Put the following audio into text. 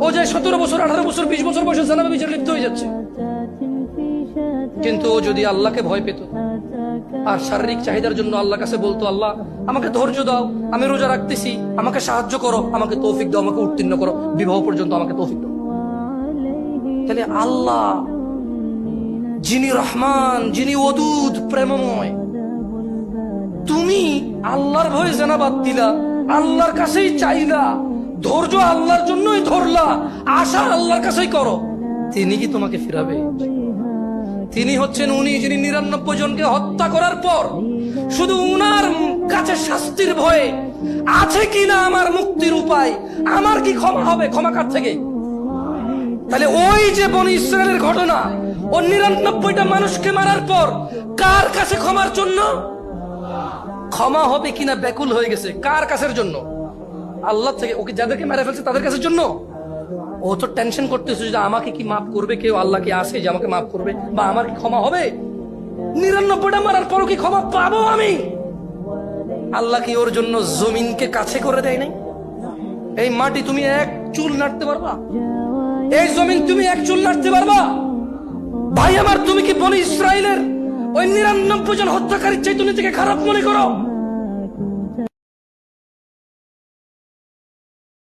ও যে 17 বছর 18 বছর 20 বছর বয়সে জানা বিচার লিপ্ত হয়ে যাচ্ছে। কিন্তু ও যদি আল্লাহকে ভয় পেত আর শারীরিক চাহিদার জন্য আল্লাহর কাছে বলতো, আল্লাহ আমাকে ধৈর্য দাও, আমি রোজা রাখতেছি, আমাকে সাহায্য করো, আমাকে তৌফিক দাও, আমাকে উত্তীর্ণ করো, বিবাহ পর্যন্ত আমাকে তৌফিক দাও। তাহলে আল্লাহ যিনি রহমান, যিনি ওদুদ প্রেমময়, তুমি আল্লাহর ভয়ে জানা বাদ দিলা, আল্লাহর কাছেই চাইলা, ধৈর্য আল্লাহর জন্যই ধরলা, আশা আল্লাহর কাছেই করো, তিনি কি তোমাকে ফিরাবে? তিনি হচ্ছেন উনি যিনি 99 জনকে হত্যা করার পর শুধু উনার কাছে শাস্তির ভয়ে আছে কিনা আমার মুক্তির উপায়, আমার কি ক্ষমা হবে, ক্ষমা কার থেকে? তাহলে ওই যে বনি ইসরায়েলের ঘটনা, ও 99টা মানুষকে মারার পর কার কাছে ক্ষমার জন্য? ক্ষমা হবে কিনা ব্যাকুল হয়ে গেছে। কার কাছের জন্য? আল্লাহ থেকে। ওকে যাদেরকে মেরে ফেলছে তাদের কাছের জন্য। ও তো টেনশন করতেছে যে আমাকে কি মাফ করবে কেউ, আল্লাহ কি আসে যে আমাকে মাফ করবে, বা আমার কি ক্ষমা হবে? 99টা মারার পরও কি ক্ষমা পাবো আমি? আল্লাহ কি ওর জন্য জমিনকে কাছে করে দেয় নাই? এই মাটি তুমি এক চুল নাড়তে পারবা? এই জমিন তুমি এক চুল নাড়তে পারবা? ভাই আমার, তুমি কি বনি ইসরায়েলের ওই 99 জন হত্যাকারীর চাইতে নিজেকে খারাপ মনে করো?